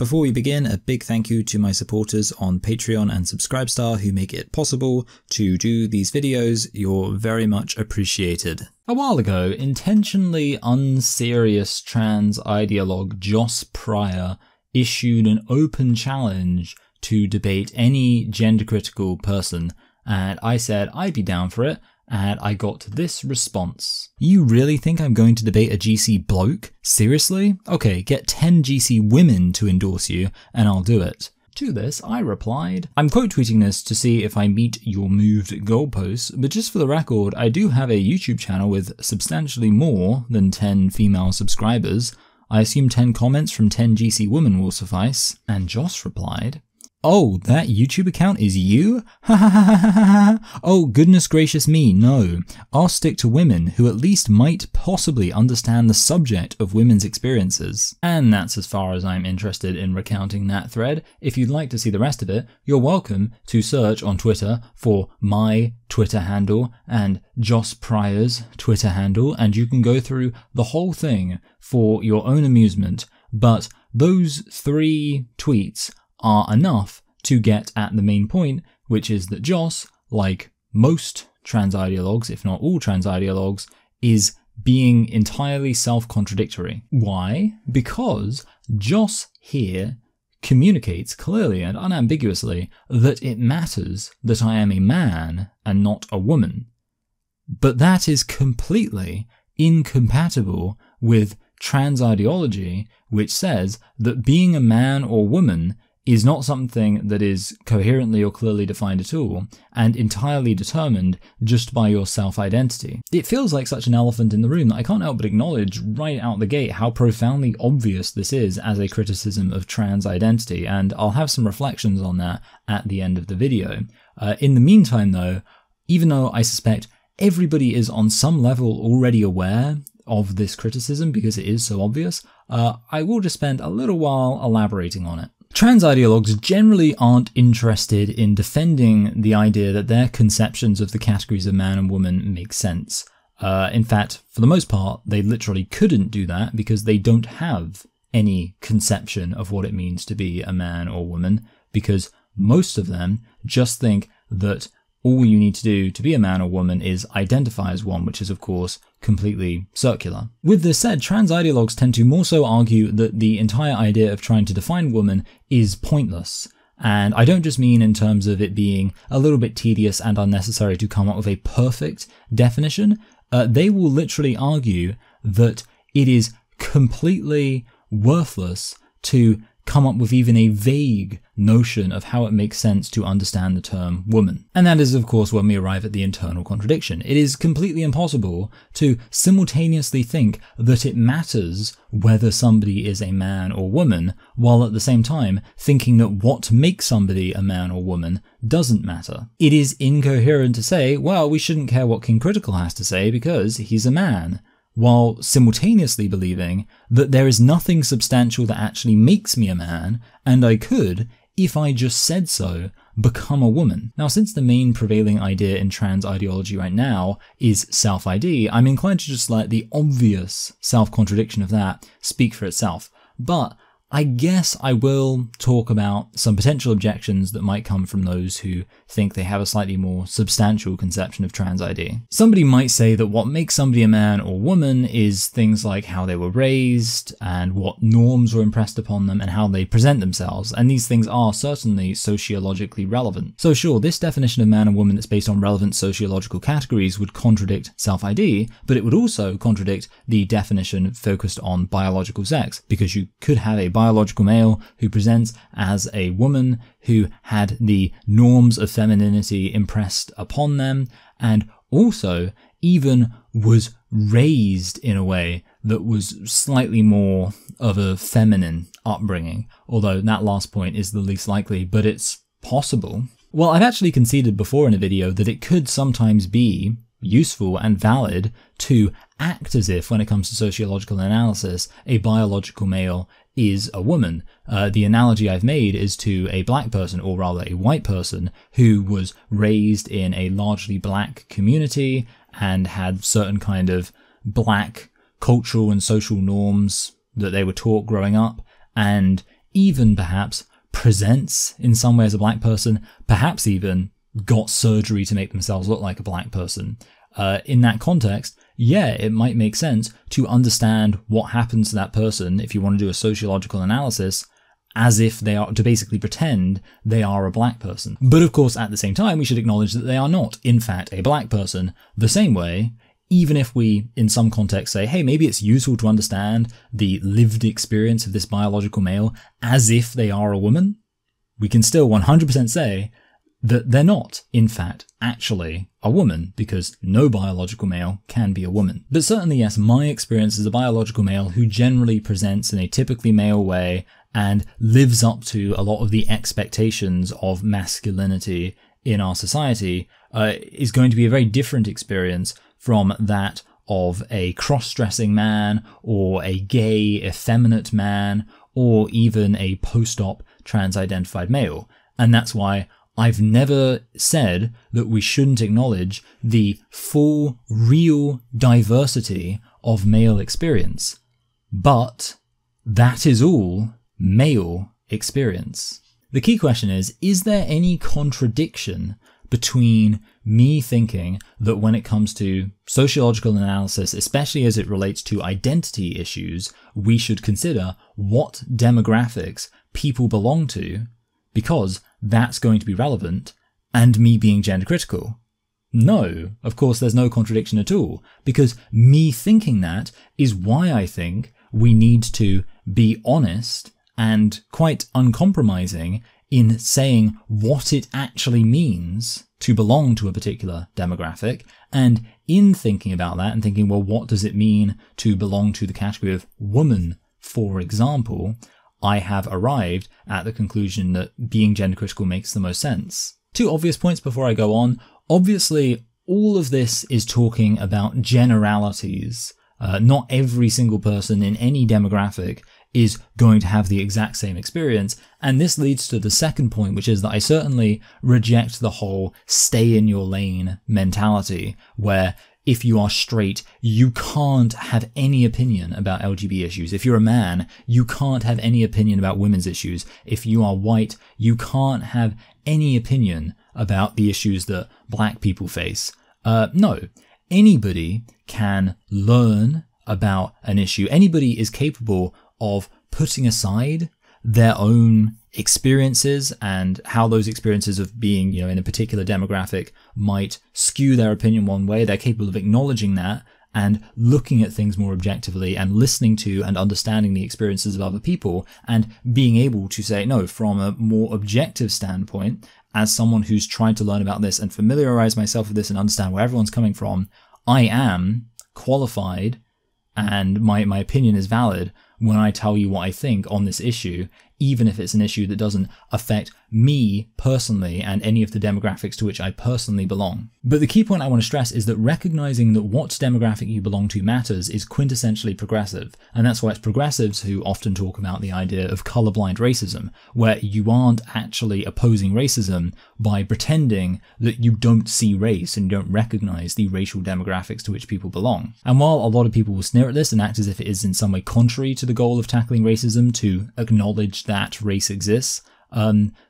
Before we begin, a big thank you to my supporters on Patreon and Subscribestar who make it possible to do these videos. You're very much appreciated. A while ago, intentionally unserious trans ideologue Joss Pryor issued an open challenge to debate any gender-critical person, and I said I'd be down for it, and I got this response. You really think I'm going to debate a GC bloke? Seriously? Okay, get 10 GC women to endorse you, and I'll do it. To this, I replied, I'm quote tweeting this to see if I meet your moved goalposts, but just for the record, I do have a YouTube channel with substantially more than 10 female subscribers. I assume 10 comments from 10 GC women will suffice. And Joss replied, oh, that YouTube account is you? Ha ha ha ha ha ha. Oh, goodness gracious me, no. I'll stick to women who at least might possibly understand the subject of women's experiences. And that's as far as I'm interested in recounting that thread. If you'd like to see the rest of it, you're welcome to search on Twitter for my Twitter handle and Joss Pryor's Twitter handle, and you can go through the whole thing for your own amusement. But those 3 tweets are enough to get at the main point, which is that Joss, like most trans ideologues, if not all trans ideologues, is being entirely self-contradictory. Why? Because Joss here communicates clearly and unambiguously that it matters that I am a man and not a woman. But that is completely incompatible with trans ideology, which says that being a man or woman is not something that is coherently or clearly defined at all, and entirely determined just by your self-identity. It feels like such an elephant in the room that I can't help but acknowledge right out the gate how profoundly obvious this is as a criticism of trans identity, and I'll have some reflections on that at the end of the video. In the meantime though, even though I suspect everybody is on some level already aware of this criticism because it is so obvious, I will just spend a little while elaborating on it. Trans ideologues generally aren't interested in defending the idea that their conceptions of the categories of man and woman make sense. In fact, for the most part, they literally couldn't do that because they don't have any conception of what it means to be a man or woman, because most of them just think that all you need to do to be a man or woman is identify as one, which is of course completely circular. With this said, trans ideologues tend to more so argue that the entire idea of trying to define woman is pointless. And I don't just mean in terms of it being a little bit tedious and unnecessary to come up with a perfect definition. They will literally argue that it is completely worthless to come up with even a vague notion of how it makes sense to understand the term woman. And that is of course when we arrive at the internal contradiction. It is completely impossible to simultaneously think that it matters whether somebody is a man or woman, while at the same time thinking that what makes somebody a man or woman doesn't matter. It is incoherent to say, well, we shouldn't care what King Critical has to say because he's a man, while simultaneously believing that there is nothing substantial that actually makes me a man, and I could, if I just said so, become a woman. Now, since the main prevailing idea in trans ideology right now is self-ID, I'm inclined to just let the obvious self-contradiction of that speak for itself. But I guess I will talk about some potential objections that might come from those who think they have a slightly more substantial conception of trans ID. Somebody might say that what makes somebody a man or woman is things like how they were raised and what norms were impressed upon them and how they present themselves, and these things are certainly sociologically relevant. So sure, this definition of man and woman that's based on relevant sociological categories would contradict self-ID, but it would also contradict the definition focused on biological sex, because you could have a biological male who presents as a woman who had the norms of femininity impressed upon them and also even was raised in a way that was slightly more of a feminine upbringing, although that last point is the least likely, but it's possible. Well, I've actually conceded before in a video that it could sometimes be useful and valid to act as if, when it comes to sociological analysis, a biological male is a woman. The analogy I've made is to a black person, or rather a white person, who was raised in a largely black community and had certain kind of black cultural and social norms that they were taught growing up, and even perhaps presents in some way as a black person, perhaps even got surgery to make themselves look like a black person. In that context, yeah, it might make sense to understand what happens to that person if you want to do a sociological analysis, as if they are, to basically pretend they are a black person. But of course, at the same time, we should acknowledge that they are not, in fact, a black person. The same way, even if we, in some context, say, hey, maybe it's useful to understand the lived experience of this biological male as if they are a woman, we can still 100% say that they're not, in fact, actually a woman, because no biological male can be a woman. But certainly, yes, my experience as a biological male who generally presents in a typically male way and lives up to a lot of the expectations of masculinity in our society is going to be a very different experience from that of a cross-dressing man or a gay, effeminate man or even a post-op trans-identified male. And that's why I've never said that we shouldn't acknowledge the full, real diversity of male experience. But that is all male experience. The key question is there any contradiction between me thinking that when it comes to sociological analysis, especially as it relates to identity issues, we should consider what demographics people belong to, because that's going to be relevant, and me being gender critical? No, of course there's no contradiction at all, because me thinking that is why I think we need to be honest and quite uncompromising in saying what it actually means to belong to a particular demographic, and in thinking about that and thinking, well, what does it mean to belong to the category of woman, for example, I have arrived at the conclusion that being gender critical makes the most sense. Two obvious points before I go on. Obviously, all of this is talking about generalities. Not every single person in any demographic is going to have the exact same experience. And this leads to the second point, which is that I certainly reject the whole stay in your lane mentality, where if you are straight, you can't have any opinion about LGBT issues. If you're a man, you can't have any opinion about women's issues. If you are white, you can't have any opinion about the issues that black people face. No, anybody can learn about an issue. Anybody is capable of putting aside their own experiences and how those experiences of being, in a particular demographic might skew their opinion one way. They're capable of acknowledging that and looking at things more objectively and listening to and understanding the experiences of other people and being able to say, no, from a more objective standpoint, as someone who's tried to learn about this and familiarize myself with this and understand where everyone's coming from, I am qualified and my opinion is valid when I tell you what I think on this issue, even if it's an issue that doesn't affect me personally and any of the demographics to which I personally belong. But the key point I want to stress is that recognizing that what demographic you belong to matters is quintessentially progressive, and that's why it's progressives who often talk about the idea of colorblind racism, where you aren't actually opposing racism by pretending that you don't see race and you don't recognize the racial demographics to which people belong. And while a lot of people will sneer at this and act as if it is in some way contrary to the goal of tackling racism to acknowledge that race exists,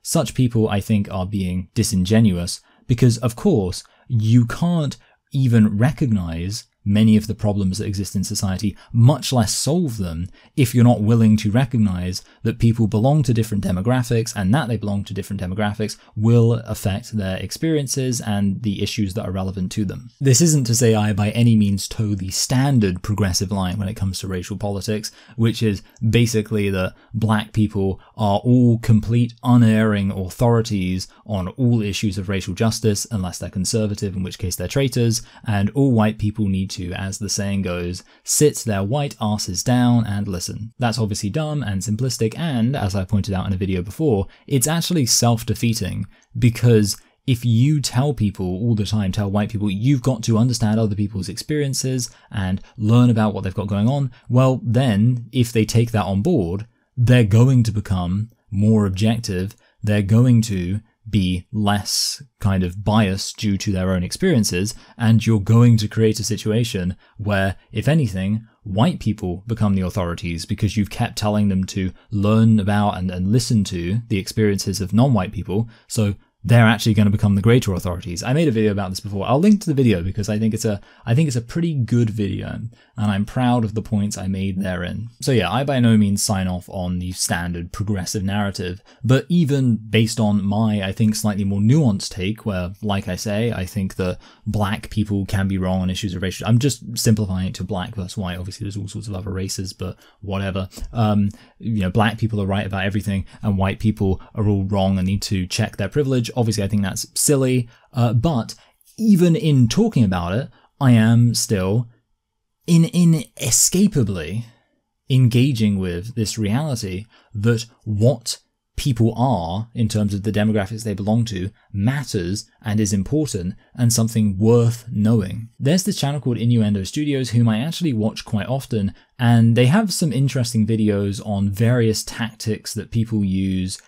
such people, I think, are being disingenuous because, of course, you can't even recognize many of the problems that exist in society, much less solve them, if you're not willing to recognize that people belong to different demographics and that they belong to different demographics will affect their experiences and the issues that are relevant to them. This isn't to say I by any means toe the standard progressive line when it comes to racial politics, which is basically that black people are all complete unerring authorities on all issues of racial justice unless they're conservative, in which case they're traitors, and all white people need to, as the saying goes, sit their white asses down and listen. That's obviously dumb and simplistic, and, as I pointed out in a video before, it's actually self-defeating, because if you tell people all the time, tell white people, you've got to understand other people's experiences and learn about what they've got going on, well then, if they take that on board, they're going to become more objective, they're going to be less kind of biased due to their own experiences, and you're going to create a situation where, if anything, white people become the authorities because you've kept telling them to learn about and listen to the experiences of non-white people, so they're actually going to become the greater authorities. I made a video about this before. I'll link to the video because I think it's a pretty good video, and I'm proud of the points I made therein. So yeah, I by no means sign off on the standard progressive narrative, but even based on my, I think, slightly more nuanced take, where, like I say, I think that black people can be wrong on issues of racial. I'm just simplifying it to black versus white. Obviously, there's all sorts of other races, but whatever. Black people are right about everything, and white people are all wrong and need to check their privilege. Obviously, I think that's silly, but even in talking about it, I am still inescapably engaging with this reality that what people are, in terms of the demographics they belong to, matters and is important and something worth knowing. There's this channel called Innuendo Studios, whom I actually watch quite often, and they have some interesting videos on various tactics that people use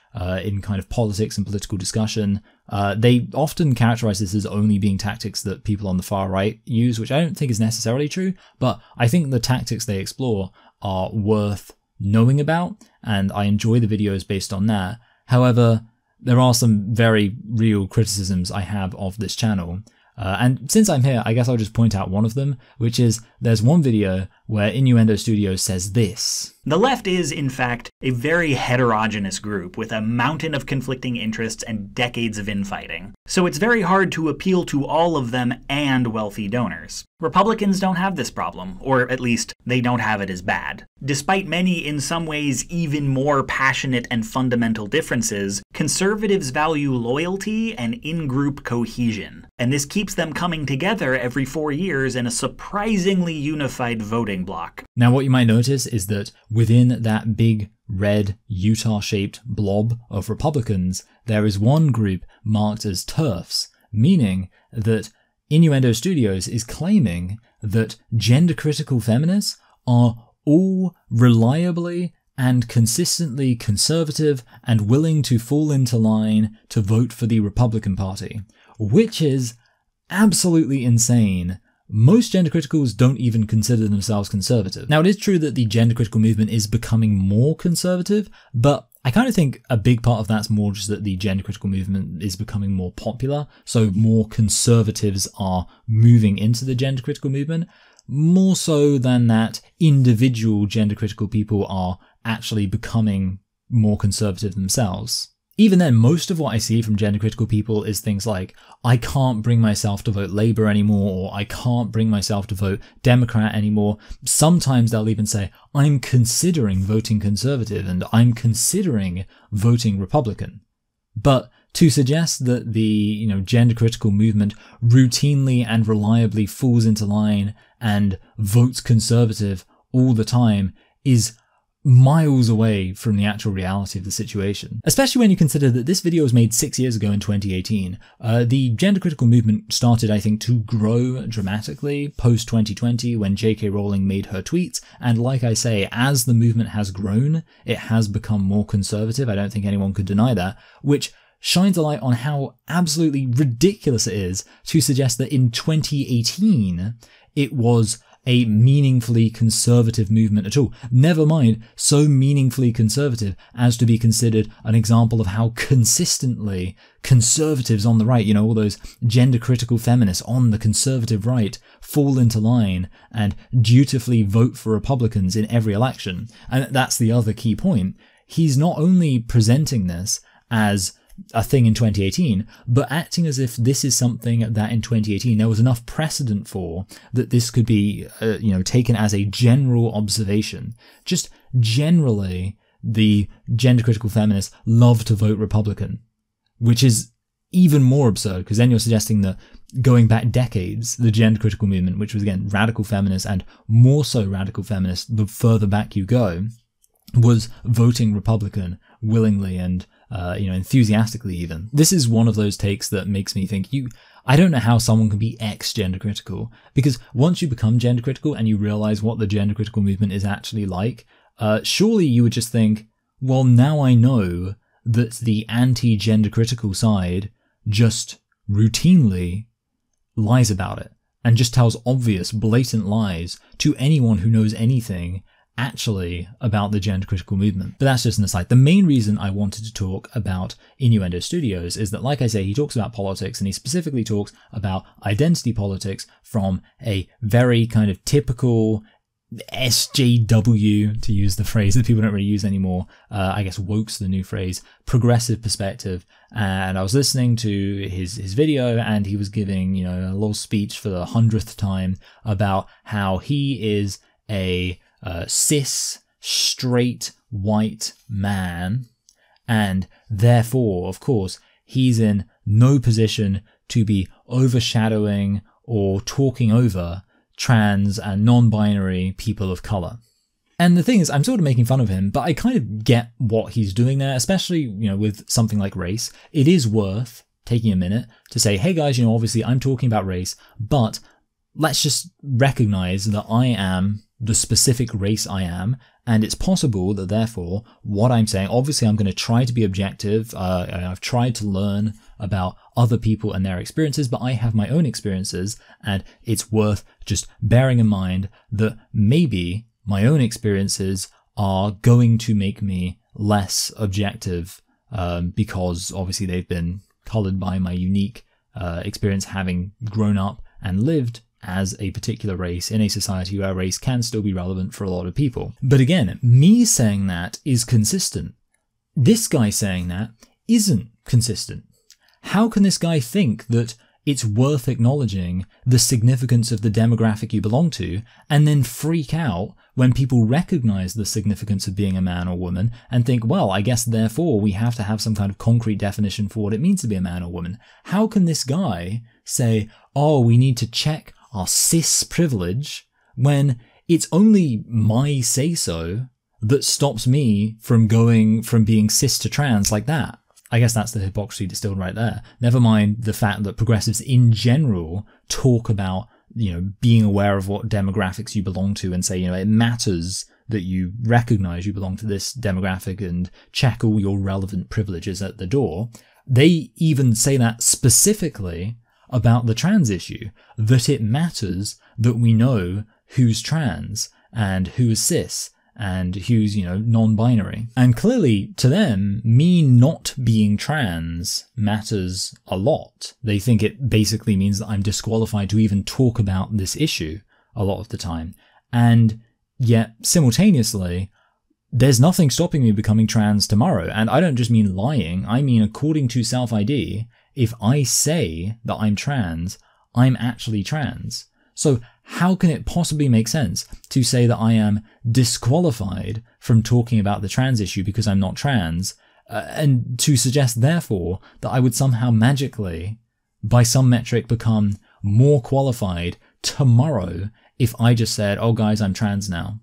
in kind of politics and political discussion. They often characterize this as only being tactics that people on the far right use, which I don't think is necessarily true, but I think the tactics they explore are worth knowing about, and I enjoy the videos based on that. However, there are some very real criticisms I have of this channel. And since I'm here, I guess I'll just point out one of them, which is there's one video where Innuendo Studios says this. The left is, in fact, a very heterogeneous group with a mountain of conflicting interests and decades of infighting. So it's very hard to appeal to all of them and wealthy donors. Republicans don't have this problem, or at least they don't have it as bad. Despite many, in some ways, even more passionate and fundamental differences, conservatives value loyalty and in-group cohesion. And this keeps them coming together every 4 years in a surprisingly unified voting bloc. Now, what you might notice is that within that big red Utah-shaped blob of Republicans, there is one group marked as TERFs, meaning that Innuendo Studios is claiming that gender-critical feminists are all reliably and consistently conservative and willing to fall into line to vote for the Republican Party, which is absolutely insane. Most gender criticals don't even consider themselves conservative. Now, it is true that the gender critical movement is becoming more conservative, but I kind of think a big part of that's more just that the gender critical movement is becoming more popular, so more conservatives are moving into the gender critical movement, more so than that individual gender critical people are actually becoming more conservative themselves. Even then, most of what I see from gender critical people is things like, I can't bring myself to vote Labour anymore, or I can't bring myself to vote Democrat anymore. Sometimes they'll even say, I'm considering voting Conservative and I'm considering voting Republican. But to suggest that the gender critical movement routinely and reliably falls into line and votes Conservative all the time is miles away from the actual reality of the situation. Especially when you consider that this video was made 6 years ago in 2018. The gender critical movement started, I think, to grow dramatically post 2020 when J.K. Rowling made her tweets, and like I say, as the movement has grown, it has become more conservative. I don't think anyone could deny that, which shines a light on how absolutely ridiculous it is to suggest that in 2018 it was a meaningfully conservative movement at all. Never mind so meaningfully conservative as to be considered an example of how consistently conservatives on the right, all those gender critical feminists on the conservative right, fall into line and dutifully vote for Republicans in every election. And that's the other key point. He's not only presenting this as a thing in 2018, but acting as if this is something that in 2018 there was enough precedent for, that this could be, taken as a general observation. Just generally, the gender critical feminists love to vote Republican, which is even more absurd, because then you're suggesting that going back decades, the gender critical movement, which was again radical feminists and more so radical feminists the further back you go, was voting Republican willingly and enthusiastically even. This is one of those takes that makes me think I don't know how someone can be ex-gender critical, because once you become gender critical and you realize what the gender critical movement is actually like, surely you would just think, well, now I know that the anti-gender critical side just routinely lies about it and just tells obvious, blatant lies to anyone who knows anything actually about the gender critical movement. But that's just an aside. The main reason I wanted to talk about Innuendo Studios is that, like I say, he talks about politics, and he specifically talks about identity politics from a very kind of typical SJW, to use the phrase that people don't really use anymore. I guess woke's the new phrase, progressive perspective. And I was listening to his video, and he was giving, you know, a little speech for the 100th time about how he is a cis, straight, white man, and therefore, of course, he's in no position to be overshadowing or talking over trans and non-binary people of color. And the thing is, I'm sort of making fun of him, but I kind of get what he's doing there, especially, you know, with something like race. It is worth taking a minute to say, hey guys, you know, obviously I'm talking about race, but let's just recognize that I am the specific race I am, and it's possible that therefore what I'm saying, obviously I'm going to try to be objective. I've tried to learn about other people and their experiences, but I have my own experiences, and it's worth just bearing in mind that maybe my own experiences are going to make me less objective because obviously they've been colored by my unique experience having grown up and lived as a particular race in a society where race can still be relevant for a lot of people. But again, me saying that is consistent. This guy saying that isn't consistent. How can this guy think that it's worth acknowledging the significance of the demographic you belong to and then freak out when people recognize the significance of being a man or woman and think, well, I guess therefore we have to have some kind of concrete definition for what it means to be a man or woman? How can this guy say, oh, we need to check our cis privilege when it's only my say-so that stops me from going from being cis to trans like that? I guess that's the hypocrisy distilled right there. Never mind the fact that progressives in general talk about, you know, being aware of what demographics you belong to and say, you know, it matters that you recognize you belong to this demographic and check all your relevant privileges at the door. They even say that specifically about the trans issue, that it matters that we know who's trans and who is cis and who's, you know, non-binary. And clearly to them, me not being trans matters a lot. They think it basically means that I'm disqualified to even talk about this issue a lot of the time. And yet simultaneously, there's nothing stopping me becoming trans tomorrow. And I don't just mean lying, I mean according to self-ID, if I say that I'm trans, I'm actually trans. So how can it possibly make sense to say that I am disqualified from talking about the trans issue because I'm not trans, and to suggest therefore that I would somehow magically, by some metric, become more qualified tomorrow if I just said, oh guys, I'm trans now?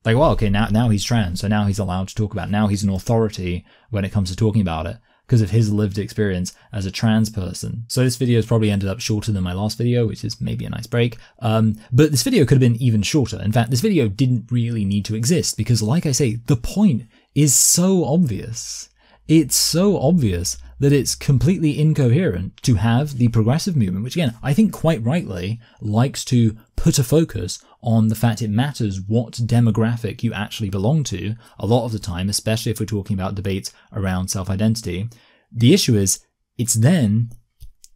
Like, well, okay, now he's trans, so now he's allowed to talk about it. Now he's an authority when it comes to talking about it, because of his lived experience as a trans person. So this video has probably ended up shorter than my last video, which is maybe a nice break. But this video could have been even shorter. In fact, this video didn't really need to exist because, like I say, the point is so obvious. It's so obvious that it's completely incoherent to have the progressive movement, which again, I think quite rightly likes to put a focus on the fact it matters what demographic you actually belong to a lot of the time, especially if we're talking about debates around self-identity. The issue is it's then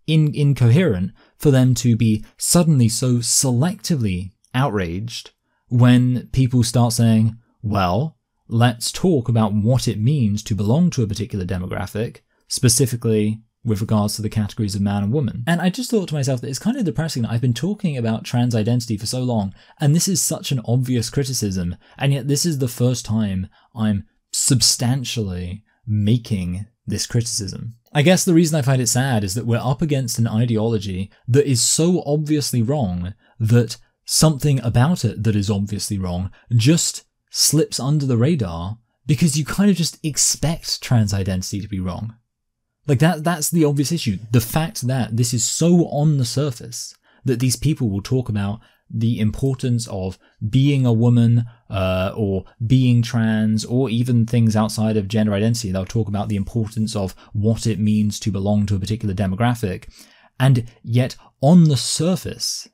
incoherent for them to be suddenly so selectively outraged when people start saying, well, let's talk about what it means to belong to a particular demographic, specifically with regards to the categories of man and woman. And I just thought to myself that it's kind of depressing that I've been talking about trans identity for so long, and this is such an obvious criticism, and yet this is the first time I'm substantially making this criticism. I guess the reason I find it sad is that we're up against an ideology that is so obviously wrong that something about it that is obviously wrong just slips under the radar because you kind of just expect trans identity to be wrong. Like that's the obvious issue. The fact that this is so on the surface that these people will talk about the importance of being a woman or being trans, or even things outside of gender identity. They'll talk about the importance of what it means to belong to a particular demographic. And yet, on the surface,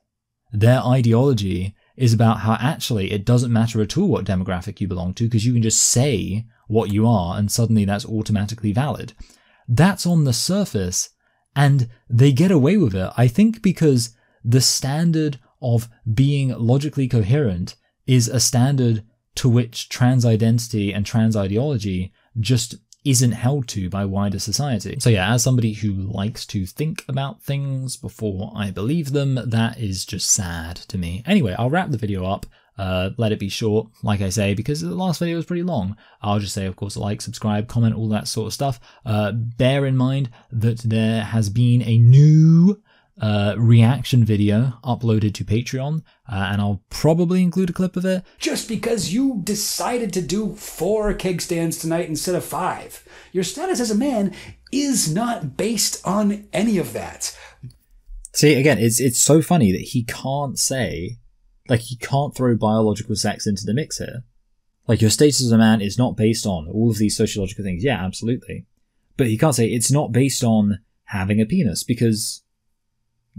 their ideology is about how actually it doesn't matter at all what demographic you belong to, because you can just say what you are and suddenly that's automatically valid. That's on the surface, and they get away with it, I think, because the standard of being logically coherent is a standard to which trans identity and trans ideology just isn't held to by wider society. So yeah, as somebody who likes to think about things before I believe them, that is just sad to me. Anyway, I'll wrap the video up. Let it be short, like I say, because the last video was pretty long. I'll just say, of course, like, subscribe, comment, all that sort of stuff. Bear in mind that there has been a new reaction video uploaded to Patreon, and I'll probably include a clip of it. Just because you decided to do 4 keg stands tonight instead of 5. Your status as a man is not based on any of that. See, again, it's so funny that he can't say, like, he can't throw biological sex into the mix here. Like, your status as a man is not based on all of these sociological things. Yeah, absolutely. But he can't say it's not based on having a penis, because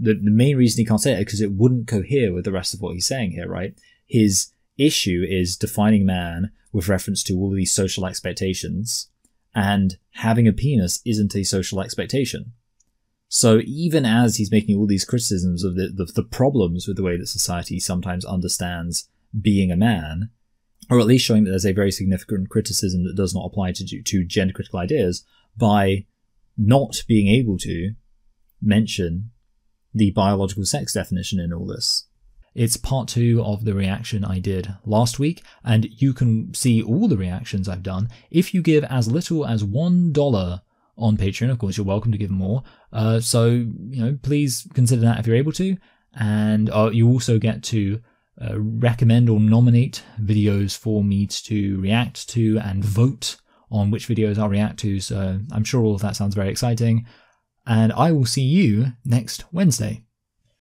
the main reason he can't say it is because it wouldn't cohere with the rest of what he's saying here, right? His issue is defining man with reference to all of these social expectations, and having a penis isn't a social expectation. So even as he's making all these criticisms of the problems with the way that society sometimes understands being a man, or at least showing that there's a very significant criticism that does not apply to gender critical ideas, by not being able to mention the biological sex definition in all this. It's part 2 of the reaction I did last week, and you can see all the reactions I've done if you give as little as $1 on Patreon. Of course, you're welcome to give more. So, you know, please consider that if you're able to. And you also get to recommend or nominate videos for me to react to and vote on which videos I'll react to. So I'm sure all of that sounds very exciting. And I will see you next Wednesday.